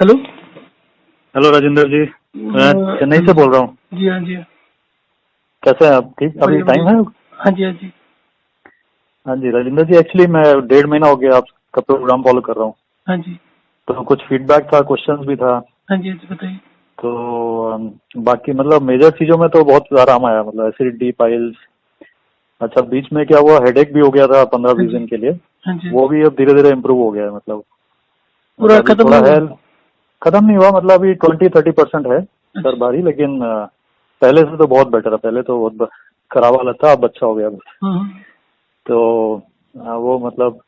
Hello. Hello Rajendra जी, मैं चेन्नई से बोल रहा हूँ। जी हाँ जी। कैसे हैं आप? ठीक, अभी टाइम है? हाँ जी हाँ जी। हाँ जी राजेंद्र जी, एक्चुअली मैं 1.5 महीना हो गया आपका प्रोग्राम फॉलो कर रहा हूँ। हाँ जी। तो कुछ फीडबैक था, क्वेश्चंस भी था। हाँ जी बताइए। तो बाकी मतलब मेजर चीजों में तो बहुत आराम आया, मतलब एसिडिटी, पाइल्स। अच्छा, बीच में क्या हुआ, हेडेक भी हो गया था 15-20 दिन के लिए। हाँ जी। वो भी अब धीरे धीरे इम्प्रूव हो गया है। मतलब पूरा अभी खत्म थोड़ा नहीं है, हुआ? खत्म नहीं हुआ, मतलब अभी 20-30% है सर भारी, लेकिन पहले से तो बहुत बेटर है। पहले तो बहुत खराब हालत था, अब अच्छा हो गया। तो वो मतलब,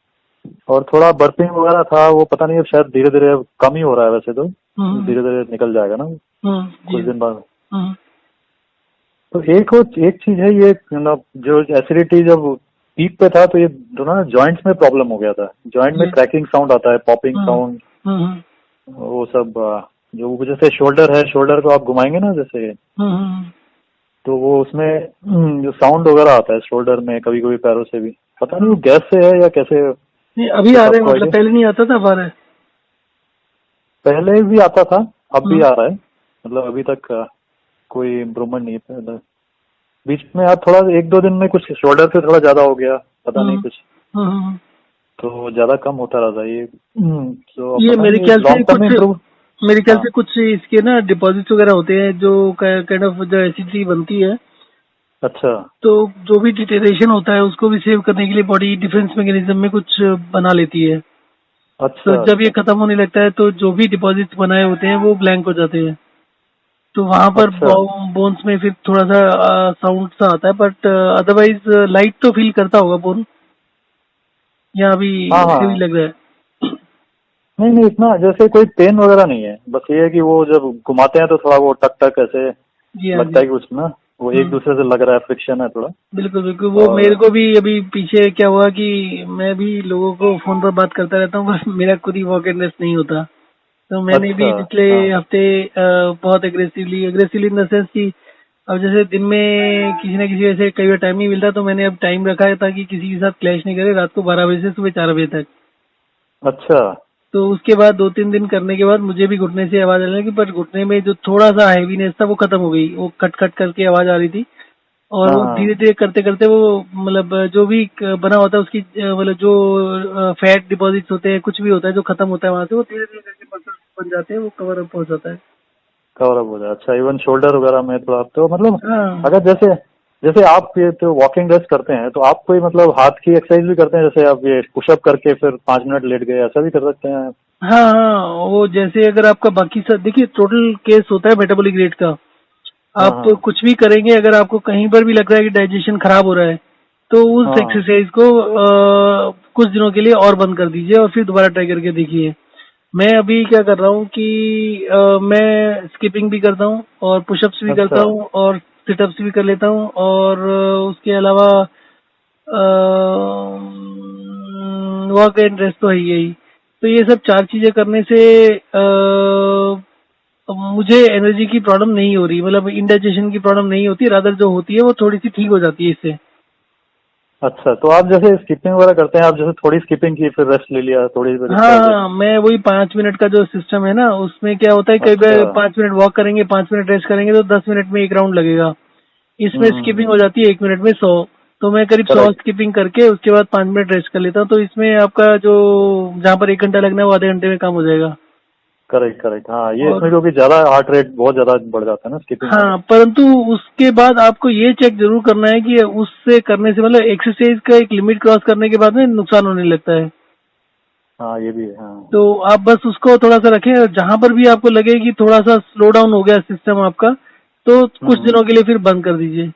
और थोड़ा बर्पिंग वगैरह था, वो पता नहीं अब शायद धीरे धीरे कम ही हो रहा है। वैसे तो धीरे धीरे निकल जाएगा ना कुछ दिन बाद। तो एक चीज है ये, मतलब जो एसिडिटी जब पीक पे था तो ये दोनों जॉइंट्स में प्रॉब्लम हो गया था। जॉइंट में क्रैकिंग साउंड आता है, पॉपिंग साउंड, वो सब। जो जैसे शोल्डर है, शोल्डर को आप घुमाएंगे ना जैसे, तो वो उसमें जो साउंड वगैरह आता है शोल्डर में, कभी कभी पैरों से भी। पता नहीं वो गैस से है या कैसे। नहीं अभी आ रहे हैं, मतलब पहले नहीं आता था? अब आ रहा है? पहले भी आता था, अब भी आ रहा है। मतलब अभी तक कोई इम्प्रूवमेंट नहीं है। पहले बीच में यार थोड़ा 1-2 दिन में कुछ शोल्डर से थोड़ा ज्यादा हो गया, पता नहीं कुछ। तो ज्यादा कम होता रहता है ये। तो ये पता मेरे नहीं ख्याल से लॉन्ग टर्म में कुछ, इम्प्रूव। मेरे ख्याल से कुछ इसके ना डिपॉजिट्स वगैरह होते हैं जो काइंड ऑफ जो एसिडिटी बनती है। अच्छा। तो जो भी डिटेरेशन होता है उसको भी सेव करने के लिए बॉडी डिफेंस मैकेनिज्म में कुछ बना लेती है। तो अच्छा जब ये अच्छा खत्म होने लगता है तो जो भी डिपॉजिट्स बनाए होते हैं वो ब्लैंक हो जाते हैं। तो वहां पर अच्छा। बोन्स में फिर थोड़ा सा साउंड सा आता है, बट अदरवाइज लाइट तो फील करता होगा बोन, या अभी हाँ हेवी हाँ, लग रहा है? नहीं नहीं, इतना जैसे कोई पेन वगैरह नहीं है। बस ये है कि वो जब घुमाते हैं तो थोड़ा वो टक टक ऐसे जी हाँ लगता जी। है कि उसमें वो एक दूसरे से लग रहा है, फ्रिक्शन है थोड़ा। बिल्कुल बिल्कुल। वो और मेरे को भी अभी पीछे क्या हुआ कि मैं भी लोगों को फोन पर बात करता रहता हूँ, बस मेरा खुद ही वॉक एंड रेस्ट नहीं होता। तो मैंने अच्छा। भी पिछले हाँ हफ्ते बहुत aggressively aggressively in the sense कि अब जैसे दिन में किसी न किसी वजह से कई बार टाइम नहीं मिलता, तो मैंने अब टाइम रखा है ताकि किसी के साथ क्लैश नहीं करे, रात को 12 बजे से सुबह 4 बजे तक। अच्छा। तो उसके बाद 2-3 दिन करने के बाद मुझे भी घुटने से आवाज आने लगी, पर घुटने में जो थोड़ा सा हैवीनेस था वो खत्म हो गई। वो कट कट करके आवाज आ रही थी, और हाँ वो हाँ। धीरे धीरे करते करते वो मतलब जो भी बना होता है उसकी मतलब जो फैट डिपॉजिट्स होते हैं, कुछ भी होता है जो खत्म होता है वहां से, वो धीरे धीरे करके मसल्स बन जाते हैं, वो कवर अप हो जाता है। कवर अप हो जाए। अच्छा, इवन शोल्डर वगैरह में थोड़ा तो मतलब, हाँ अगर जैसे जैसे आप ये तो वॉकिंग रेस्ट करते हैं, तो आप कोई मतलब हाथ की एक्सरसाइज भी करते हैं? जैसे आप ये पुशअप करके फिर 5 मिनट लेट गए, ऐसा भी कर सकते हैं? हाँ हाँ। वो जैसे अगर आपका बाकी सब देखिए, टोटल केस होता है मेटाबॉलिक रेट का। हाँ आप हाँ कुछ भी करेंगे, अगर आपको कहीं पर भी लग रहा है कि डाइजेशन खराब हो रहा है, तो उस हाँ। एक्सरसाइज को कुछ दिनों के लिए और बंद कर दीजिए और फिर दोबारा ट्राई करके देखिए। मैं अभी क्या कर रहा हूँ कि मैं स्किपिंग भी करता हूँ और पुशअप्स भी अच्छा करता हूँ और सिटअप्स भी कर लेता हूँ, और उसके अलावा वॉक एंड रेस्ट तो है ही यही। तो ये सब 4 चीजें करने से मुझे एनर्जी की प्रॉब्लम नहीं हो रही, मतलब इंडाइजेशन की प्रॉब्लम नहीं होती, रादर जो होती है वो थोड़ी सी ठीक हो जाती है इससे। अच्छा। तो आप जैसे स्किपिंग वगैरह करते हैं, आप जैसे थोड़ी स्किपिंग की फिर रेस्ट ले लिया, थोड़ी फिर हाँ इसके आगे? हाँ, मैं वही 5 मिनट का जो सिस्टम है ना, उसमें क्या होता है कई अच्छा। बार 5 मिनट वॉक करेंगे, 5 मिनट रेस्ट करेंगे, तो 10 मिनट में एक राउंड लगेगा। इसमें स्किपिंग हो जाती है 1 मिनट में 100। तो मैं करीब 100 करेक्ट स्किपिंग करके उसके बाद 5 मिनट रेस्ट कर लेता हूँ, तो इसमें आपका जो जहाँ पर 1 घंटा लगना है वो आधे घंटे में काम हो जाएगा। Correct correct. हाँ, ये इसमें और क्योंकि ज्यादा हार्ट रेट बहुत ज्यादा बढ़ जाता है ना स्किपिंग में तो। हाँ, परंतु उसके बाद आपको ये चेक जरूर करना है कि उससे करने से मतलब एक्सरसाइज का एक लिमिट क्रॉस करने के बाद में नुकसान होने लगता है। हाँ, ये भी है। हाँ। तो आप बस उसको थोड़ा सा रखें, और जहां पर भी आपको लगे कि थोड़ा सा स्लो डाउन हो गया सिस्टम आपका, तो कुछ दिनों हम्म। के लिए फिर बंद कर दीजिए।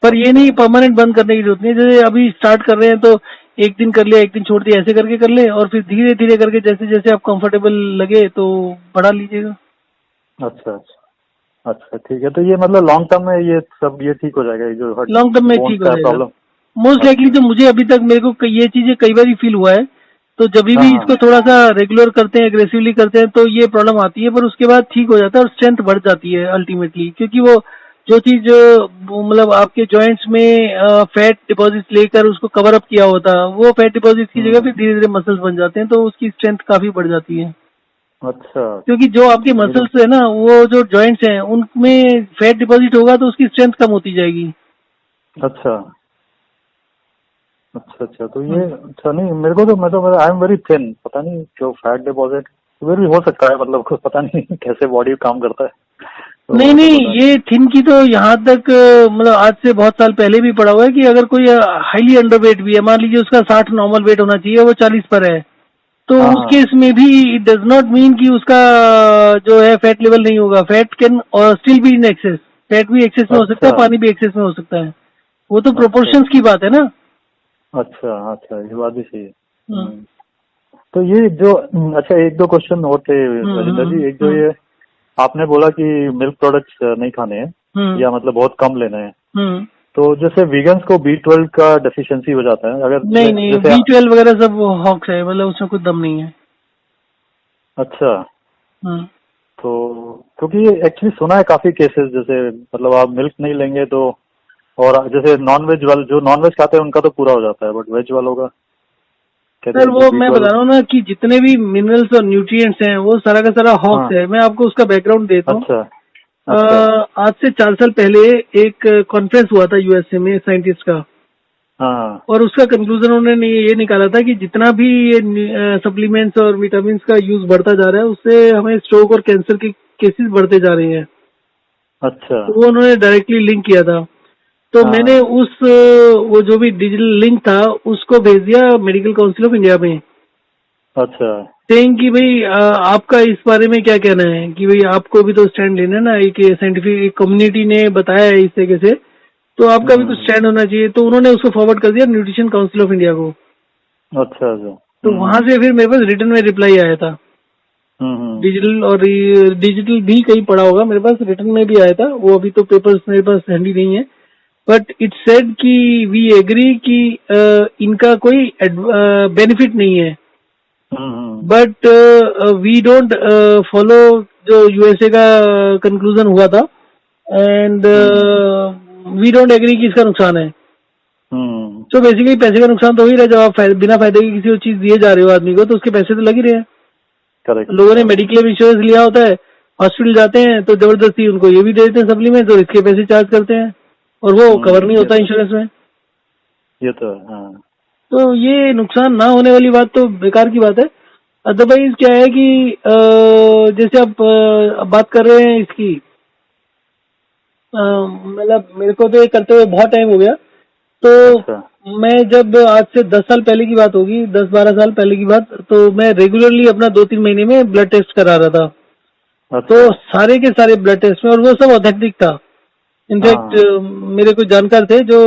पर ये अच्छा नहीं परमानेंट बंद करने की जरूरत नहीं है। जैसे अभी स्टार्ट कर रहे हैं तो एक दिन कर लिया, एक दिन छोड़ दिया, ऐसे करके कर ले, और फिर धीरे धीरे करके जैसे जैसे आप कंफर्टेबल लगे तो बढ़ा लीजिएगा। अच्छा अच्छा। अच्छा ठीक है। तो ये मतलब लॉन्ग टर्म में ये सब ये ठीक हो जाएगा, ये जो हर्ट लॉन्ग टर्म में बोन्स ठीक हो का है जाएगा। प्रॉब्लम? मोस्ट लाइकली अच्छा। जो मुझे अभी तक मेरे को ये चीजें कई बार फील हुआ है, तो जब हाँ भी हाँ। इसको थोड़ा सा रेगुलर करते हैं, एग्रेसिवली करते हैं, तो ये प्रॉब्लम आती है, पर उसके बाद ठीक हो जाता है और स्ट्रेंथ बढ़ जाती है अल्टीमेटली, क्योंकि वो जो चीज वो मतलब आपके जॉइंट्स में फैट डिपॉजिट लेकर उसको कवर अप किया होता है, वो फैट डिपॉजिट की जगह हम्म। फिर धीरे धीरे मसल्स बन जाते हैं, तो उसकी स्ट्रेंथ काफी बढ़ जाती है। अच्छा। क्योंकि जो आपके मसल्स है ना, वो जो जॉइंट्स हैं उनमें फैट डिपॉजिट होगा तो उसकी स्ट्रेंथ कम होती जाएगी। अच्छा अच्छा अच्छा। तो ये अच्छा नहीं, मेरे को तो मैं आई एम वेरी थिन, पता नहीं क्यों फैट डिपॉजिट फिर भी हो सकता है, मतलब कुछ पता नहीं कैसे बॉडी काम करता है, तो नहीं तो नहीं, पता नहीं। ये थिन की तो यहाँ तक मतलब आज से बहुत साल पहले भी पड़ा हुआ है कि अगर कोई हाईली अंडरवेट भी है, मान लीजिए उसका 60 नॉर्मल वेट होना चाहिए, वो 40 पर है, तो हाँ उस हाँ। केस में भी इट डज नॉट मीन कि उसका जो है फैट लेवल नहीं होगा। फैट कैन और still be in excess. Fat भी एक्सेस में हो सकता अच्छा है, पानी भी एक्सेस में हो सकता है। वो तो अच्छा प्रोपोर्शंस की बात है ना। अच्छा अच्छा, ये बात भी सही है। हम्म तो ये जो अच्छा, एक दो क्वेश्चन और थे राजेंद्र जी। एक जो हम्म ये आपने बोला कि मिल्क प्रोडक्ट्स नहीं खाने हैं, हम्म या मतलब बहुत कम लेना है, हम्म। तो जैसे वीगन्स को B12 का डेफिशिएंसी हो जाता है अगर नहीं नहीं, जैसे B12 वगैरह सब हॉक्स है, मतलब उसमें कुछ दम नहीं है। अच्छा। हम्म। तो क्योंकि एक्चुअली सुना है काफी केसेस, जैसे मतलब आप मिल्क नहीं लेंगे तो, और जैसे नॉन वेज वाले जो नॉन वेज खाते हैं उनका तो पूरा हो जाता है, बट वेज वालों का कहते सर हैं कि वो मैं बता B12। रहा हूँ ना कि जितने भी मिनरल्स और न्यूट्रिएंट्स हैं वो सारा का सारा हाँ। हॉक्स है। मैं आपको उसका बैकग्राउंड देता हूँ। अच्छा अच्छा। आज से 4 साल पहले एक कॉन्फ्रेंस हुआ था यूएसए में साइंटिस्ट का, हाँ और उसका कंक्लूजन उन्होंने ये निकाला था कि जितना भी ये सप्लीमेंट्स और विटामिन का यूज बढ़ता जा रहा है, उससे हमें स्ट्रोक और कैंसर के केसेस बढ़ते जा रहे हैं। अच्छा। तो वो उन्होंने डायरेक्टली लिंक किया था। तो मैंने हाँ उस वो जो भी डिजिटल लिंक था उसको भेज दिया मेडिकल काउंसिल ऑफ इंडिया में, अच्छा। सेइंग कि भाई आपका इस बारे में क्या कहना है, कि भाई आपको भी तो स्टैंड लेना है ना, एक साइंटिफिक कम्युनिटी ने बताया है इस तरीके से, तो आपका भी कुछ हम्म। स्टैंड होना चाहिए। तो उन्होंने उसको फॉरवर्ड कर दिया न्यूट्रिशन काउंसिल ऑफ इंडिया को। अच्छा अच्छा। तो वहां से फिर मेरे पास रिटर्न में रिप्लाई आया था। हम्म। डिजिटल और डिजिटल भी कहीं पड़ा होगा, मेरे पास रिटर्न में भी आया था वो, अभी तो पेपर्स मेरे पास हैंडी नहीं है। बट इट सेड कि वी एग्री कि इनका कोई बेनिफिट नहीं है, बट वी डोंट फॉलो जो यूएसए का कंक्लूजन हुआ था, and hmm. We don't agree कि इसका नुकसान है। हम्म। तो बेसिकली पैसे का नुकसान तो हो ही रहा है। जब आप बिना फायदे की किसी चीज दिए जा रहे हो आदमी को, तो उसके पैसे तो लग ही रहे हैं। करेक्ट। लोगों ने हाँ। मेडिक्लेम इंश्योरेंस लिया होता है, हॉस्पिटल जाते हैं तो जबरदस्ती उनको ये भी दे देते हैं सप्लीमेंट, और इसके पैसे चार्ज करते हैं, और वो कवर नहीं ये होता तो इंश्योरेंस में। ये तो है, हाँ। तो ये नुकसान ना होने वाली बात तो बेकार की बात है। अदरवाइज क्या है कि जैसे आप बात कर रहे हैं इसकी, मतलब मेरे को तो ये करते हुए बहुत टाइम हो गया। अच्छा तो मैं जब आज से 10 साल पहले की बात होगी, 10-12 साल पहले की बात, तो मैं रेगुलरली अपना 2-3 महीने में ब्लड टेस्ट करा रहा था। तो अच्छा। सारे के सारे ब्लड टेस्ट में, और वो सब ऑथेंटिक था। इनफैक्ट हाँ। मेरे कुछ जानकार थे जो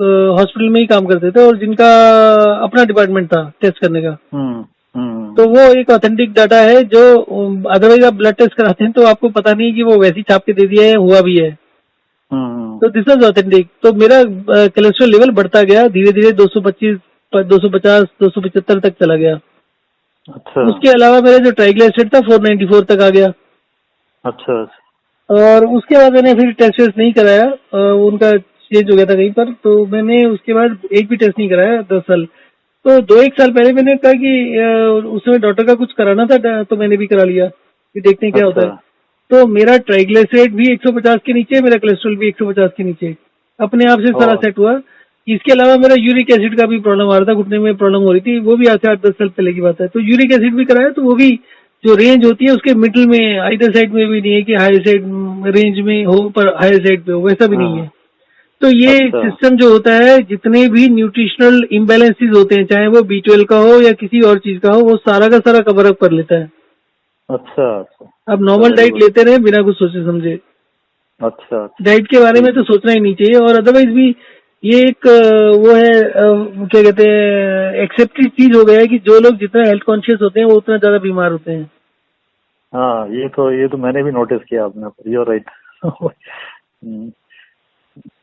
हॉस्पिटल में ही काम करते थे और जिनका अपना डिपार्टमेंट था टेस्ट करने का। हम्म। हम्म। तो वो एक ऑथेंटिक डाटा है जो अदरवाइज आप ब्लड टेस्ट कराते हैं तो आपको पता नहीं कि वो वैसी छाप के दे दिया है, हुआ भी है। हम्म। तो दिस इज ऑथेंटिक। तो मेरा कोलेस्ट्रॉल लेवल बढ़ता गया धीरे धीरे, 225, 250, 275 तक चला गया। अच्छा उसके अलावा मेरा जो ट्राइग्लिसराइड था 494 तक आ गया। अच्छा। और उसके बाद मैंने फिर टेस्ट वेस्ट नहीं कराया, उनका चेंज हो गया था कहीं पर, तो मैंने उसके बाद एक भी टेस्ट नहीं कराया 10 साल। तो 2-1 साल पहले मैंने कहा कि उसमें डॉक्टर का कुछ कराना था, तो मैंने भी करा लिया कि देखते हैं क्या होता अच्छा। है। तो मेरा ट्राइग्लिसराइड भी 150 के नीचे, मेरा कोलेस्ट्रॉल भी 150 के नीचे, अपने आप से सारा ओ। सेट हुआ। इसके अलावा मेरा यूरिक एसिड का भी प्रॉब्लम आ रहा था, घुटने में प्रॉब्लम हो रही थी, वो भी आज से 8-10 साल पहले की बात है। तो यूरिक एसिड भी कराया, तो वो भी जो रेंज होती है उसके मिडिल में, आइदर साइड में भी नहीं है कि हाई साइड रेंज में हो पर हाई साइड पे हो, वैसा भी नहीं हाँ। है। तो ये अच्छा सिस्टम जो होता है, जितने भी न्यूट्रिशनल इम्बैलेंसेस होते हैं, चाहे वो B12 का हो या किसी और चीज का हो, वो सारा का सारा कवर अप कर लेता है। अच्छा अच्छा। आप नॉर्मल वेरी डाइट गुड। लेते रहे बिना कुछ सोचे समझे। अच्छा अच्छा। डाइट के बारे में ठीक तो है। सोचना ही नहीं चाहिए। और अदरवाइज भी ये एक वो है, क्या कहते हैं, एक्सेप्टेड चीज हो गया है कि जो लोग जितना हेल्थ कॉन्शियस होते हैं वो उतना ज्यादा बीमार होते हैं। हाँ, ये तो मैंने भी नोटिस किया आपने, यू राइट।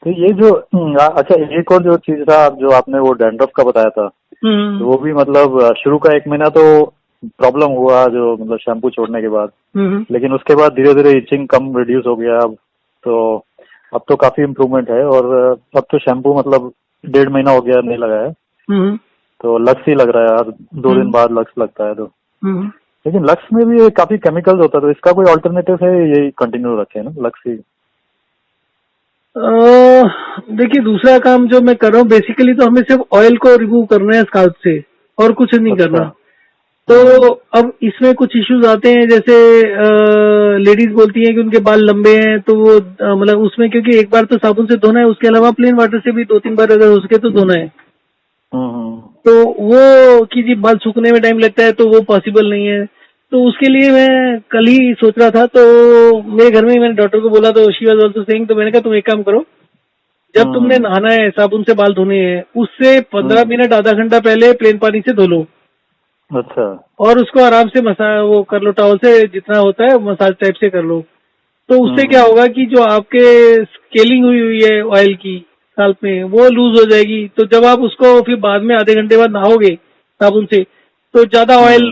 तो ये जो अच्छा, एक और जो चीज था जो आपने वो डैंड्रफ का बताया था, तो हम्म वो भी मतलब शुरू का 1 महीना तो प्रॉब्लम हुआ, जो मतलब शैम्पू छोड़ने के बाद, हम्म लेकिन उसके बाद धीरे धीरे इचिंग कम रिड्यूस हो गया अब तो काफी इम्प्रूवमेंट है, और अब तो शैम्पू मतलब 1.5 महीना हो गया नहीं लगाया है, हम्म तो लक्स ही लग रहा है, हर 2 दिन बाद लक्स लगता है। तो हम्म लेकिन लक्स में भी काफी केमिकल्स होता है, तो इसका कोई ऑल्टरनेटिव है, यही कंटिन्यू रखे है ना लक्स ही? देखिए, दूसरा काम जो मैं कर रहा हूँ बेसिकली, तो हमें सिर्फ ऑयल को रिमूव करना है स्काल्प से और कुछ नहीं अच्छा। करना। तो अब इसमें कुछ इश्यूज आते हैं, जैसे लेडीज बोलती हैं कि उनके बाल लंबे हैं, तो वो मतलब उसमें क्योंकि एक बार तो साबुन से धोना है, उसके अलावा प्लेन वाटर से भी 2-3 बार अगर हो सके तो धोना है। तो वो कि जी बाल सूखने में टाइम लगता है, तो वो पॉसिबल नहीं है। तो उसके लिए मैं कल ही सोच रहा था, तो मेरे घर में ही मैंने डॉक्टर को बोला, तो शी वाज आल्सो सेइंग, तो मैंने कहा तुम एक काम करो, जब तुमने नहाना है, साबुन से बाल धोने हैं, उससे 15 मिनट आधा घंटा पहले प्लेन पानी से धो लो। अच्छा। और उसको आराम से वो कर लो, टॉवल से जितना होता है मसाज टाइप से कर लो। तो उससे क्या होगा कि जो आपके स्केलिंग हुई हुई है ऑयल की स्काल्प में, वो लूज हो जाएगी। तो जब आप उसको फिर बाद में आधे घंटे बाद नहाओगे साबुन से, तो ज्यादा ऑयल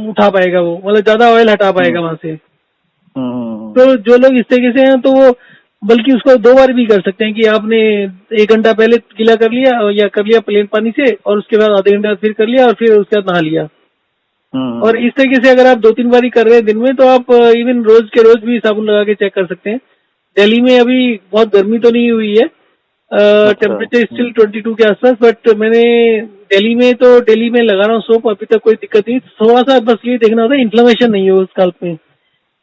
उठा पाएगा वो, मतलब ज्यादा ऑयल हटा पाएगा वहां से। तो जो लोग इस तरीके से हैं, तो वो बल्कि उसको 2 बार भी कर सकते हैं कि आपने 1 घंटा पहले गीला कर लिया या कर लिया प्लेन पानी से, और उसके बाद आधे घंटे बाद फिर कर लिया, और फिर उसके बाद नहा लिया। और इस तरीके से अगर आप 2-3 बार ही कर रहे हैं दिन में, तो आप इवन रोज के रोज भी साबुन लगा के चेक कर सकते हैं। दिल्ली में अभी बहुत गर्मी तो नहीं हुई है, टेम्परेचर स्टिल 22 के आसपास, बट मैंने दिल्ली में लगा रहा हूँ सोप, अभी तक कोई दिक्कत नहीं। थोड़ा सा बस ये देखना होता है इन्फ्लेमेशन नहीं हो स्काल्प में।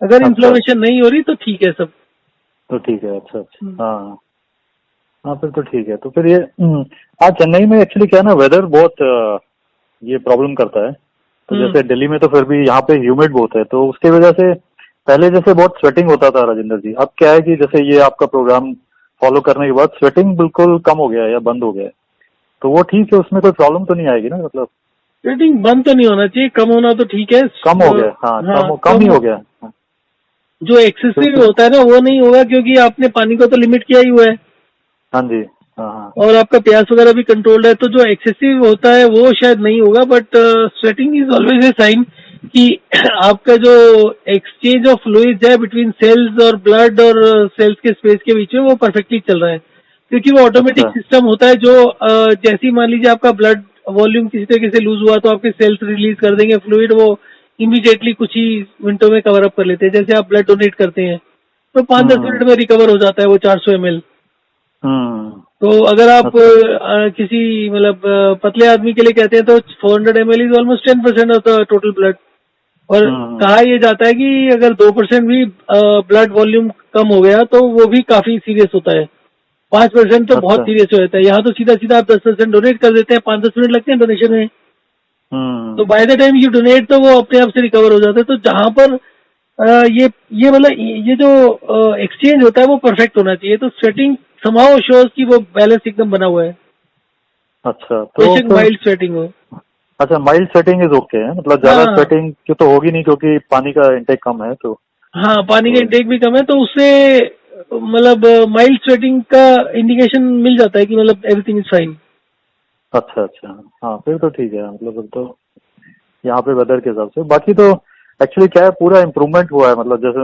अगर इन्फ्लेमेशन नहीं हो रही तो ठीक है सब। तो ठीक है। अच्छा अच्छा। हाँ हाँ, फिर तो ठीक है। तो फिर ये हाँ, चेन्नई में एक्चुअली क्या है ना, वेदर बहुत ये प्रॉब्लम करता है। तो जैसे दिल्ली में तो फिर भी यहाँ पे ह्यूमिड बहुत है, तो उसकी वजह से पहले जैसे बहुत स्वेटिंग होता था राजेंद्र जी। अब क्या है कि जैसे ये आपका प्रोग्राम फॉलो करने के बाद स्वेटिंग बिल्कुल कम हो गया है या बंद हो गया है, तो वो ठीक है, उसमें कोई प्रॉब्लम तो नहीं आएगी ना? मतलब स्वेटिंग बंद तो नहीं होना चाहिए, कम होना तो ठीक है। कम हो गया। हाँ, कम ही हो गया। जो एक्सेसिव होता है ना, वो नहीं होगा, क्योंकि आपने पानी को तो लिमिट किया ही हुआ है। हाँ जी। हाँ। और आपका प्यास वगैरह भी कंट्रोल्ड है, तो जो एक्सेसिव होता है वो शायद नहीं होगा। But sweating is always a sign कि आपका जो एक्सचेंज ऑफ फ्लूइड्स है बिटवीन सेल्स और ब्लड और सेल्स के स्पेस के बीच में, वो परफेक्टली चल रहा है। क्योंकि वो ऑटोमेटिक सिस्टम होता है, जो जैसे ही मान लीजिए आपका ब्लड वॉल्यूम किसी तरीके से लूज हुआ, तो आपके सेल्स रिलीज कर देंगे फ्लूइड, वो इमीडिएटली कुछ ही मिनटों में कवर अप कर लेते हैं। जैसे आप ब्लड डोनेट करते हैं, तो 5-10 मिनट में रिकवर हो जाता है वो 400 ml। तो अगर आप किसी मतलब पतले आदमी के लिए कहते हैं, तो 400 ml is almost 10% of the total blood. और कहा यह जाता है कि अगर 2% भी ब्लड वॉल्यूम कम हो गया, तो वो भी काफी सीरियस होता है। 5% तो बहुत सीरियस हो जाता है। यहाँ तो सीधा सीधा आप 10% डोनेट कर देते हैं, 5-10 मिनट लगते हैं डोनेशन में। तो by the time you donate, तो वो अपने आप से रिकवर हो जाता है। तो जहां पर ये मतलब ये जो एक्सचेंज होता है वो परफेक्ट होना चाहिए। तो स्वेटिंग समाओ शोज की वो बैलेंस एकदम बना हुआ है। अच्छा, तो माइल्ड स्वेटिंग हो। अच्छा, माइल्ड स्वेटिंग इज ओके है, मतलब ज्यादा स्वेटिंग की तो होगी नहीं, क्योंकि पानी का इंटेक कम है। तो हाँ, पानी का इंटेक भी कम है, तो उससे मतलब माइल्ड स्वेटिंग का इंडिकेशन मिल जाता है कि मतलब एवरीथिंग इज फाइन। अच्छा अच्छा। हाँ, फिर तो ठीक है। मतलब तो यहाँ पे वेदर के हिसाब से बाकी तो एक्चुअली क्या है, पूरा इम्प्रूवमेंट हुआ है। मतलब जैसे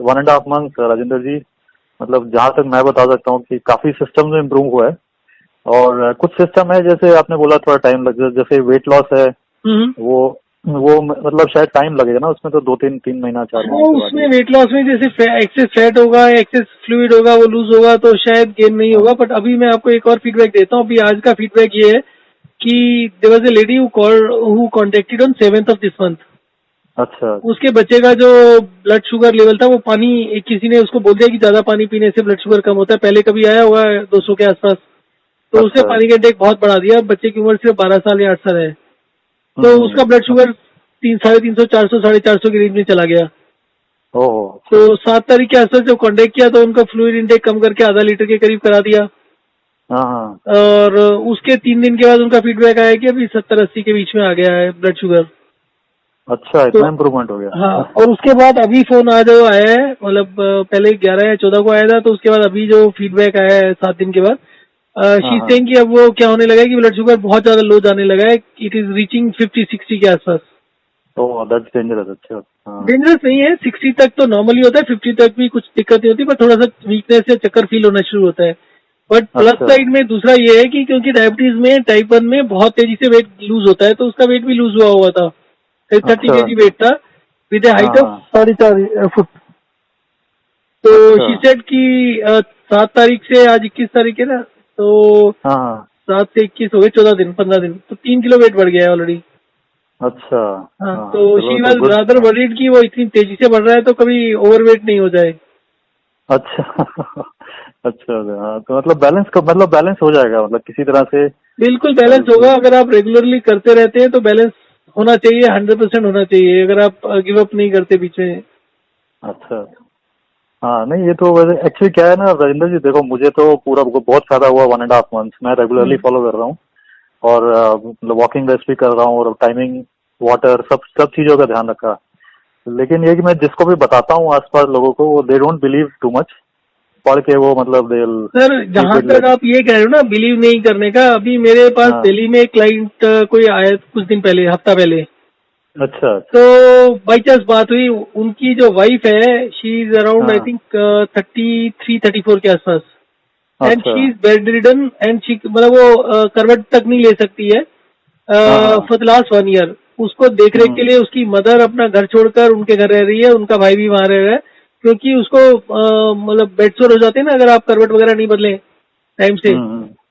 1.5 मंथ राजेंद्र जी, मतलब जहाँ तक मैं बता सकता हूँ कि काफी सिस्टम में इम्प्रूव हुआ है। और कुछ सिस्टम है, जैसे आपने बोला थोड़ा टाइम लग जाए, जैसे वेट लॉस है, वो मतलब शायद टाइम लगेगा ना उसमें, तो 2-3 महीना 4 महीने उसमें वेट लॉस में जैसे एक्सेस फैट होगा, एक्सेस फ्लूइड होगा, वो लूज होगा, तो शायद गेन नहीं होगा। बट अभी मैं आपको एक और फीडबैक देता हूँ। अभी आज का फीडबैक ये है कि there was a lady who contacted on 7th of this month। अच्छा। उसके बच्चे का जो ब्लड शुगर लेवल था, वो पानी, किसी ने उसको बोल दिया कि ज्यादा पानी पीने से ब्लड शुगर कम होता है। पहले कभी आया हुआ 200 के आसपास, तो उसने पानी का इंटेक बहुत बढ़ा दिया। बच्चे की उम्र सिर्फ 12 साल या 8 साल है, तो उसका ब्लड शुगर 350, 400, 450 की रेंज में चला गया। तो 7 तारीख के आसपास जब कॉन्टेक्ट किया, तो उनका फ्लूइड इंटेक कम करके आधा लीटर के करीब करा दिया। और उसके 3 दिन के बाद उनका फीडबैक आया कि अभी 70-80 के बीच में आ गया है ब्लड शुगर। अच्छा, इतना इम्प्रूवमेंट हो गया। हाँ, और उसके बाद अभी फोन आज आया है, मतलब पहले 11 या 14 को आया था, तो उसके बाद अभी जो फीडबैक आया है 7 दिन के बाद, शी सेइंग कि अब वो क्या होने लगा है कि ब्लड शुगर बहुत ज्यादा लो जाने लगा है। इट इज रीचिंग 50-60 के आसपास। तो दैट्स डेंजरस। अच्छा, डेंजरस नहीं है, 60 तक तो नॉर्मली होता है, 50 तक भी कुछ दिक्कत नहीं होती, पर थोड़ा सा वीकनेस या चक्कर फील होना शुरू होता है। बट प्लस साइड में दूसरा ये है कि क्योंकि डायबिटीज में टाइप 1 में बहुत तेजी से वेट लूज होता है, तो उसका वेट भी लूज हुआ था, 30 kg वेट था। With A height of 4.5 foot. तो शी सेड कि 7 तारीख से आज 21 तारीख है ना, तो 7 से 21 हो गए, 14 दिन 15 दिन, तो 3 किलो वेट बढ़ गया है ऑलरेडी। अच्छा। हाँ, तो शी वाज रादर वरीड कि वो इतनी तेजी से बढ़ रहा है तो कभी ओवरवेट नहीं हो जाए। अच्छा अच्छा। हाँ, तो मतलब बैलेंस हो जाएगा, मतलब किसी तरह से बिल्कुल बैलेंस होगा। अगर आप रेगुलरली करते रहते हैं तो बैलेंस होना चाहिए, 100% होना चाहिए, अगर आप गिव अप नहीं करते बीच में। अच्छा। हाँ नहीं, ये तो एक्चुअली क्या है ना राजेंद्र जी, देखो मुझे तो पूरा बहुत फायदा हुआ 1.5 months। मैं रेगुलरली फॉलो कर रहा हूँ और मतलब वॉकिंग रेस्ट भी कर रहा हूँ और टाइमिंग, वाटर, सब चीजों का ध्यान रखा। लेकिन ये कि मैं जिसको भी बताता हूँ आसपास लोगों को, वो they don't believe too much, पढ़ के वो मतलब सर जहाँ तक आप ये कह रहे हो ना बिलीव नहीं करने का, अभी मेरे पास दिल्ली में एक क्लाइंट कोई आया कुछ दिन पहले, हफ्ता पहले। अच्छा। तो बाई चांस बात हुई, उनकी जो वाइफ है she is around I think 33-34 के आसपास, and she is bed ridden, and she मतलब वो करवट तक नहीं ले सकती है फॉर द लास्ट 1 year। उसको देखरेख के लिए उसकी मदर अपना घर छोड़कर उनके घर रह रही है, उनका भाई भी वहां रह रहा है, क्योंकि उसको मतलब बेड सोर हो जाते हैं ना अगर आप करवट वगैरह नहीं बदले टाइम से।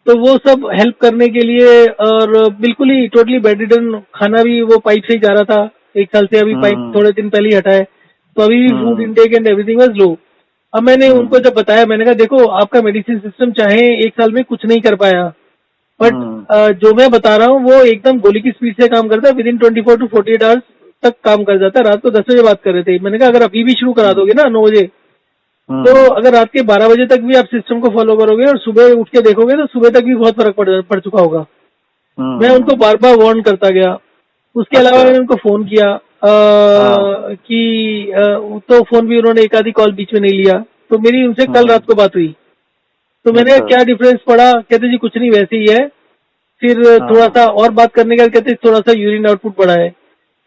तो वो सब हेल्प करने के लिए, और बिल्कुल ही टोटली बेड रिडन, खाना भी वो पाइप से ही जा रहा था 1 साल से, अभी पाइप थोड़े दिन पहले ही हटा है, तो अभी भी food intake and everything was low. अब मैंने उनको जब बताया, मैंने कहा देखो आपका मेडिसिन सिस्टम चाहे 1 साल में कुछ नहीं कर पाया, बट जो मैं बता रहा हूँ वो एकदम गोली की स्पीड से काम करता है, विदिन 24 to 48 आवर्स तक काम कर जाता है। रात को 10 बजे बात कर रहे थे, मैंने कहा अगर अभी भी शुरू करा दोगे ना 9 बजे, तो अगर रात के 12 बजे तक भी आप सिस्टम को फॉलो करोगे और सुबह उठ के देखोगे तो सुबह तक भी बहुत फर्क पड़ चुका होगा। मैं उनको बार बार वार्न करता गया। उसके अलावा मैंने उनको फोन किया कि तो फोन भी उन्होंने एक आधी कॉल बीच में नहीं लिया। तो मेरी उनसे कल रात को बात हुई, तो मैंने क्या डिफरेंस पड़ा, कहते जी कुछ नहीं वैसे ही है। फिर थोड़ा सा और बात करने का कहते थोड़ा सा यूरिन आउटपुट बढ़ा है।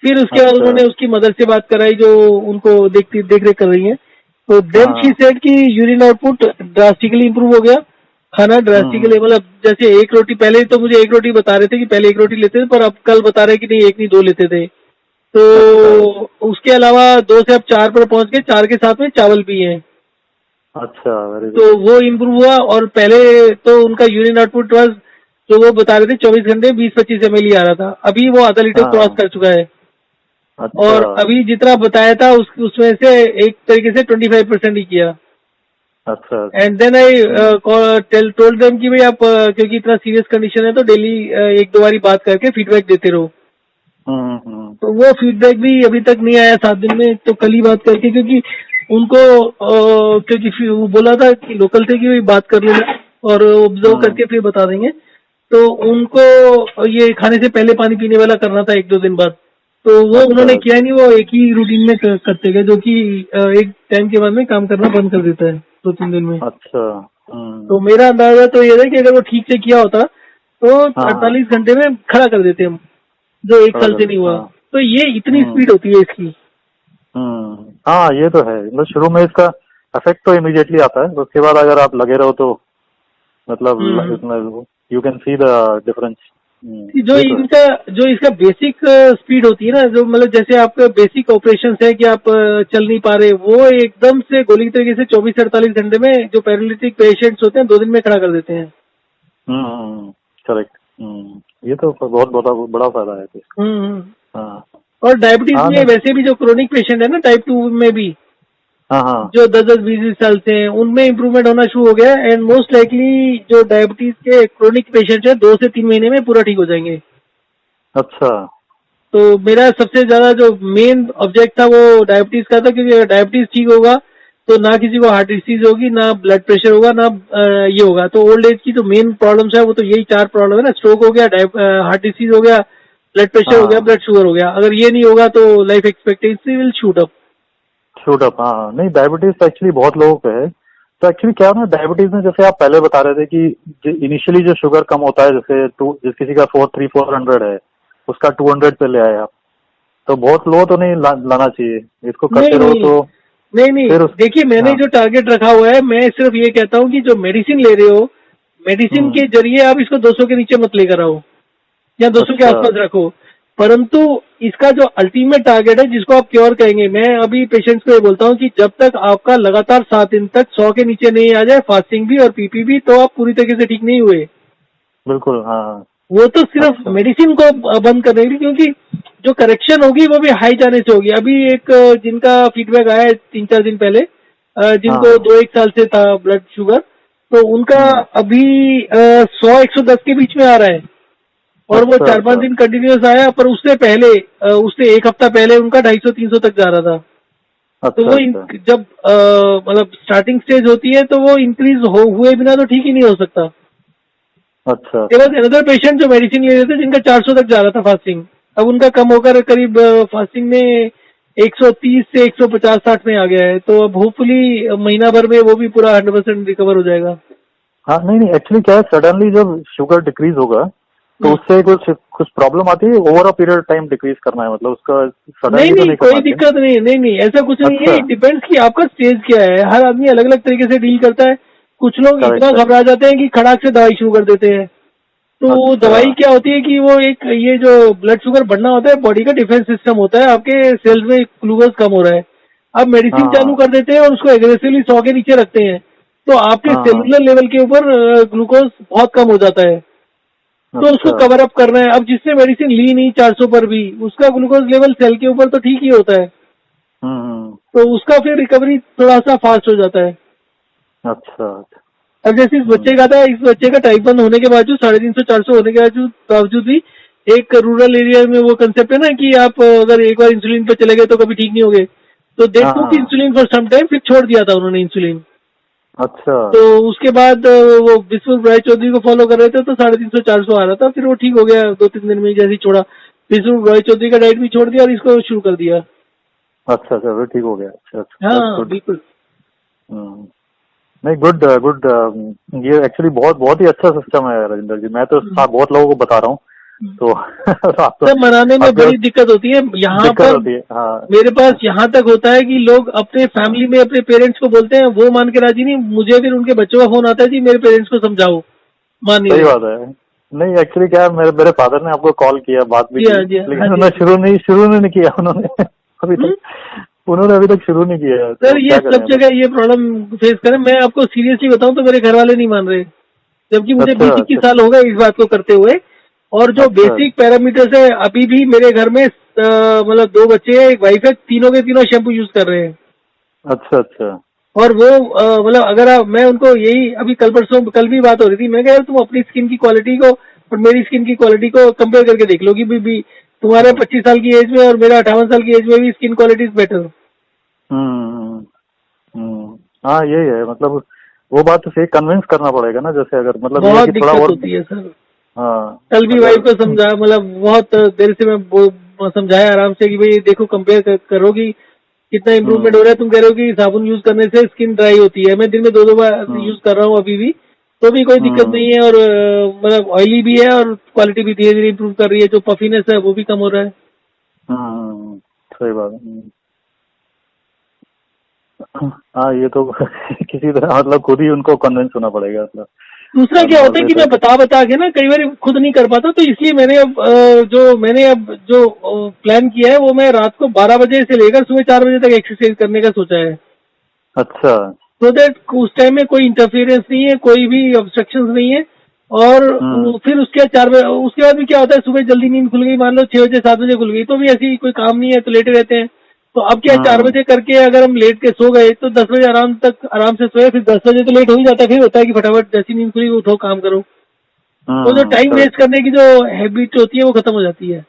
फिर उसके बाद उन्होंने उसकी मदर से बात कराई जो उनको देख रेख कर रही है, तो देन शी सेड कि यूरिन आउटपुट ड्रास्टिकली इंप्रूव हो गया, खाना ड्रास्टिकली, मतलब जैसे 1 रोटी, पहले तो मुझे 1 रोटी बता रहे थे कि पहले 1 रोटी लेते थे, पर अब कल बता रहे कि नहीं 1 नहीं 2 लेते थे। तो उसके अलावा 2 से अब 4 पर पहुंच गए, 4 के साथ में चावल भी है। अच्छा, तो वो इम्प्रूव हुआ। और पहले तो उनका यूरिन आउटपुट वाज, जो वो बता रहे थे 24 घंटे 20-25 ml ही आ रहा था, अभी वो आधा लीटर क्रॉस कर चुका है। अच्छा। और अभी जितना बताया था उसमें से एक तरीके से 25% ही किया। अच्छा। And then I told them कि भाई आप क्योंकि इतना सीरियस कंडीशन है तो डेली 1-2 बारी बात करके फीडबैक देते रहो। तो वो फीडबैक भी अभी तक नहीं आया 7 दिन में, तो कल ही बात करके, क्योंकि उनको क्योंकि वो बोला था कि लोकल थे कि भाई बात कर लेना और ऑब्जर्व करके फिर बता देंगे। तो उनको ये खाने से पहले पानी पीने वाला करना था 1-2 दिन बाद, तो वो उन्होंने किया नहीं, वो एक ही रूटीन में करते गए, जो कि एक टाइम के बाद में काम करना बंद कर देता है 2-3 दिन में। अच्छा। तो मेरा अंदाजा तो ये था कि अगर वो ठीक से किया होता तो 48 घंटे में खड़ा कर देते हम, जो 1 साल से नहीं हुआ। तो ये इतनी स्पीड होती है इसकी। हाँ ये तो है, मतलब शुरू में इसका इफेक्ट तो इमीडिएटली आता है, उसके बाद अगर आप लगे रहो तो मतलब you can see the difference. जो इसका बेसिक स्पीड होती है ना, जो मतलब जैसे आपका बेसिक ऑपरेशन है कि आप चल नहीं पा रहे, वो एकदम से गोली तरीके से 24 से 48 घंटे में जो पैरालिटिक पेशेंट्स होते हैं 2 दिन में खड़ा कर देते हैं। करेक्ट। ये तो बहुत बड़ा फायदा है। हाँ। और डायबिटीज में वैसे भी जो क्रोनिक पेशेंट है ना टाइप 2 में भी, जो 10-20 साल से हैं, उनमें इम्प्रूवमेंट होना शुरू हो गया। एंड मोस्ट लाइकली जो डायबिटीज के क्रोनिक पेशेंट है 2 से 3 महीने में पूरा ठीक हो जाएंगे। अच्छा। तो मेरा सबसे ज्यादा जो मेन ऑब्जेक्ट था वो डायबिटीज का था, क्योंकि अगर डायबिटीज ठीक होगा तो ना किसी को हार्ट डिसीज होगी, ना ब्लड प्रेशर होगा, ना ये होगा। तो ओल्ड एज की जो मेन प्रॉब्लम्स है वो तो यही 4 प्रॉब्लम है ना, स्ट्रोक हो गया, हार्ट डिसीज हो गया, ब्लड प्रेशर हो गया, ब्लड शुगर हो गया। अगर ये नहीं होगा तो life expectancy will shoot up. हाँ। नहीं, डायबिटीज तो एक्चुअली बहुत लोगों को है। तो एक्चुअली क्या ना, डायबिटीज में जैसे आप पहले बता रहे थे कि इनिशियली जो शुगर कम होता है, जैसे जिस किसी का 400 है उसका 200 पे ले आए आप, तो बहुत लो तो नहीं लाना चाहिए, इसको करते रहो तो नहीं। देखिए मैंने जो टारगेट रखा हुआ है, मैं सिर्फ ये कहता हूँ कि जो मेडिसिन ले रहे हो, मेडिसिन के जरिए आप इसको 200 के नीचे मत लेकर आओ या 200 के आसपास रखो, परंतु इसका जो अल्टीमेट टारगेट है जिसको आप क्योर कहेंगे, मैं अभी पेशेंट्स को ये बोलता हूँ कि जब तक आपका लगातार 7 दिन तक 100 के नीचे नहीं आ जाए फास्टिंग भी और पीपी भी, तो आप पूरी तरीके से ठीक नहीं हुए। बिल्कुल हाँ। वो तो सिर्फ अच्छा। मेडिसिन को बंद करने के लिए, क्योंकि जो करेक्शन होगी वो भी हाई जाने से होगी। अभी एक जिनका फीडबैक आया है 3-4 दिन पहले, जिनको हाँ 2-1 साल से था ब्लड शुगर, तो उनका अभी 100-110 के बीच में आ रहा है, और वो अच्छा 4-5 अच्छा दिन कंटिन्यूस आया, पर उससे पहले उससे एक हफ्ता पहले उनका 250-300 तक जा रहा था। तो अच्छा वो अच्छा जब मतलब स्टार्टिंग स्टेज होती है तो वो इंक्रीज हुए बिना तो ठीक ही नहीं हो सकता। अच्छा देयर अच्छा। वाज अनदर पेशेंट जो मेडिसिन ले रहे थे जिनका 400 तक जा रहा था फास्टिंग, अब उनका कम होकर करीब फास्टिंग में 130 से 150-60 में आ गया है। तो अब होपफुली महीना भर में वो भी पूरा 100% रिकवर हो जाएगा। हाँ नहीं नहीं, एक्चुअली क्या है, सडनली जब शुगर डिक्रीज होगा तो उससे कुछ कुछ प्रॉब्लम आती है, over a period time decrease करना है, मतलब उसका नहीं सडनली तो नहीं, नहीं करना कोई चाहिए। दिक्कत नहीं, नहीं नहीं, ऐसा कुछ नहीं है। अच्छा। इट डिपेंड्स कि आपका स्टेज क्या है, हर आदमी अलग अलग तरीके से डील करता है। कुछ लोग करेक्ट इतना करेक्ट। घबरा जाते हैं कि खड़ाक से दवाई शुरू कर देते हैं। तो वो अच्छा। दवाई क्या होती है कि वो एक ये जो ब्लड शुगर बढ़ना होता है, बॉडी का डिफेंस सिस्टम होता है, आपके सेल्स में ग्लूकोज कम हो रहा है, आप हाँ मेडिसिन चालू हाँ कर देते हैं और उसको एग्रेसिवली 100 के नीचे रखते हैं, तो आपके हाँ हाँ। सेलुलर लेवल के ऊपर ग्लूकोज बहुत कम हो जाता है। तो उसको अच्छा। कवर अप करना है। अब जिसने मेडिसिन ली नहीं 400 पर भी, उसका ग्लूकोज लेवल सेल के ऊपर तो ठीक ही होता है, हम्म। तो उसका फिर रिकवरी थोड़ा सा फास्ट हो जाता है। अच्छा अच्छा। अब जैसे इस बच्चे का था, इस बच्चे का टाइप 1 होने के बावजूद 350-400 होने के बावजूद भी एक रूरल एरिया में वो कंसेप्ट है ना कि आप अगर एक बार इंसुलिन पे चले गए तो कभी ठीक नहीं होगे, तो दे हाँ टूक हाँ। इंसुलिन फॉर सम टाइम, फिर छोड़ दिया था उन्होंने इंसुलिन। अच्छा। तो उसके बाद वो विष्णु राय चौधरी को फॉलो कर रहे थे, तो 350-400 आ रहा था, फिर वो ठीक हो गया 2-3 दिन में ही, जैसे ही छोड़ा विष्णु राय चौधरी का डाइट भी छोड़ दिया और इसको शुरू कर दिया। अच्छा अच्छा, फिर ठीक हो गया। अच्छा अच्छा, दैट्स हाँ गुड। बिल्कुल। नहीं, गुड गुड। ये एक्चुअली बहुत बहुत ही अच्छा सिस्टम है राजेंद्र जी, मैं तो बहुत लोगों को बता रहा हूँ, तो आप तो सब मनाने में आपके बड़ी दिक्कत होती है यहाँ दिक्कत पर। होती है हाँ। मेरे पास यहाँ तक होता है कि लोग अपने हाँ, फैमिली में अपने पेरेंट्स को बोलते हैं, वो मान के राजी नहीं, मुझे फिर उनके बच्चों का फोन आता है जी मेरे पेरेंट्स को समझाओ, मान नहीं सही रहे। बात है। नहीं एक्चुअली क्या है, मेरे मेरे फादर ने आपको कॉल किया, बात भी जी की, हाँ, जी हाँ, हाँ लेकिन जी, उन्होंने हाँ जी। शुरू नहीं किया उन्होंने अभी हम्म? तक उन्होंने अभी तक शुरू नहीं किया है, सर तो ये क्या सब करें बस। जगह ये प्रॉब्लम फेस करें। मैं आपको सीरियसली बताऊं तो मेरे घर वाले नहीं मान रहे, जबकि मुझे अच्छा 20-21 अच्छा साल हो गए इस बात को करते हुए। और जो अच्छा बेसिक पैरामीटर्स है अभी भी मेरे घर में, मतलब 2 बच्चे हैं, एक वाइफ है, तीनों के तीनों शैम्पू यूज कर रहे हैं। अच्छा अच्छा। और वो मतलब अगर मैं उनको यही, अभी कल भी बात हो रही थी, मैं कह यार तुम अपनी स्किन की क्वालिटी को और मेरी स्किन की क्वालिटी को कंपेयर करके देख लो कि भी तुम्हारे हम्म 25 साल की एज में और मेरा 58 साल की एज में भी स्किन क्वालिटी इज बेटर। हम्म हाँ यही है, मतलब वो बात तो सही, कन्विंस करना पड़ेगा ना, जैसे अगर मतलब ये है बहुत कि थोड़ा दिक्कत और। होती है सर। हाँ कल भी वाइफ अगर। को समझा, मतलब बहुत देर से मैं समझाया आराम से कि भाई देखो कंपेयर करो कि कितना इम्प्रूवमेंट हम्म हो रहा है। तुम कह रहे हो कि साबुन यूज करने से स्किन ड्राई होती है, मैं दिन में 2-2 बार हम्म यूज कर रहा हूँ अभी भी, तो भी कोई दिक्कत हम्म नहीं है। और मतलब ऑयली भी है और क्वालिटी भी धीरे धीरे इम्प्रूव कर रही है, जो पफीनेस है वो भी कम हो रहा है। सही बात है। हाँ ये तो किसी तरह मतलब खुद ही उनको कन्विंस होना पड़ेगा, मतलब दूसरा क्या होता है कि नॉर्मल मैं तो। बता के ना कई बार खुद नहीं कर पाता, तो इसलिए मैंने अब जो प्लान किया है वो मैं रात को 12 बजे से लेकर सुबह 4 बजे तक एक्सरसाइज करने का सोचा है, अच्छा। सो दैट उस टाइम में कोई इंटरफेरेंस नहीं है, कोई भी ऑब्स्ट्रक्शन नहीं है। और फिर उसके बाद 4 बजे, उसके बाद भी क्या होता है, सुबह जल्दी नींद खुल गई, मान लो 6 बजे 7 बजे खुल गई, तो भी ऐसी कोई काम नहीं है तो लेटे रहते हैं। तो अब क्या है, 4 हम्म बजे करके अगर हम लेट के सो गए तो 10 बजे आराम से सोए, फिर 10 बजे तो लेट हो ही जाता है, फिर होता है कि फटाफट जैसी नींद खुली उठो काम करो। तो जो टाइम वेस्ट करेक्ट। करने की जो हैबिट होती है वो खत्म हो जाती है।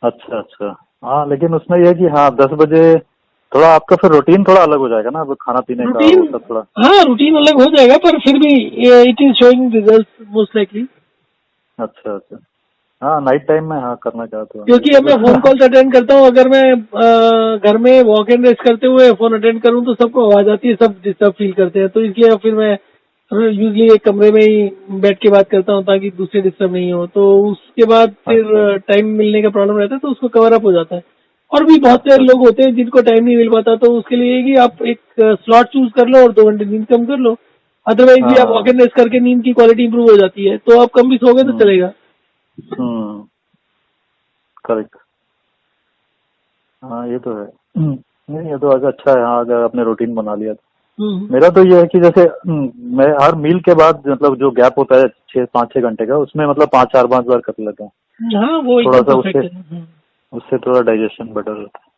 अच्छा अच्छा। हाँ लेकिन उसमें यह है कि हाँ 10 बजे थोड़ा आपका फिर रूटीन थोड़ा अलग हो जाएगा ना, अब खाना पीने का रूटीन, वो सब थोड़ा। हाँ रूटीन अलग हो जाएगा, पर फिर भी it is showing result most likely. अच्छा अच्छा। हाँ नाइट टाइम में हाँ करना चाहते हो ये क्योंकि अब मैं फोन सब। कॉल्स अटेंड करता हूँ, अगर मैं घर में वॉक एंड रेस्ट करते हुए फोन अटेंड करूँ तो सबको आवाज आती है, सब डिस्टर्ब फील करते हैं, तो इसलिए अब फिर मैं यूजली एक कमरे में ही बैठ के बात करता हूँ ताकि दूसरे डिस्टर्ब नहीं हो। तो उसके बाद फिर अच्छा टाइम मिलने का प्रॉब्लम रहता है, तो उसको कवर अप हो जाता है। और भी बहुत से अच्छा लोग होते हैं जिनको टाइम नहीं मिल पाता, तो उसके लिए कि आप एक स्लॉट चूज कर लो और 2 घंटे नींद कम कर लो। अदरवाइज भी आप वॉक हाँ। एंड रेस्ट करके नींद की क्वालिटी इंप्रूव हो जाती है, तो आप कम भी सोओगे तो हम्म चलेगा। हम्म करेक्ट। हाँ ये तो है। नहीं ये तो अच्छा है। हाँ अगर आपने रूटीन बना लिया तो। मेरा तो ये है कि जैसे मैं हर मील के बाद मतलब जो गैप होता है 5-6 घंटे का, उसमें मतलब 5-4-5 बार कर लेता हूँ। हाँ वो थोड़ा एकदम सा परफेक्ट है। उससे थोड़ा डाइजेशन बेटर रहता है।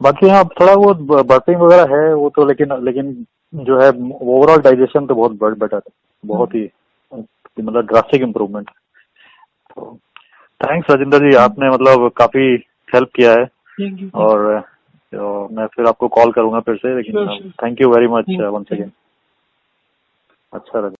बाकी हाँ थोड़ा वो बर्पिंग वगैरह है वो तो, लेकिन जो है ओवरऑल डाइजेशन तो बहुत बेटर है, बहुत ही मतलब ड्रास्टिक इम्प्रूवमेंट। तो थैंक्स राजेंद्र जी, आपने मतलब काफी हेल्प किया है। Thank you. और तो मैं फिर आपको कॉल करूंगा फिर से, लेकिन thank you very much once again. अच्छा लगा।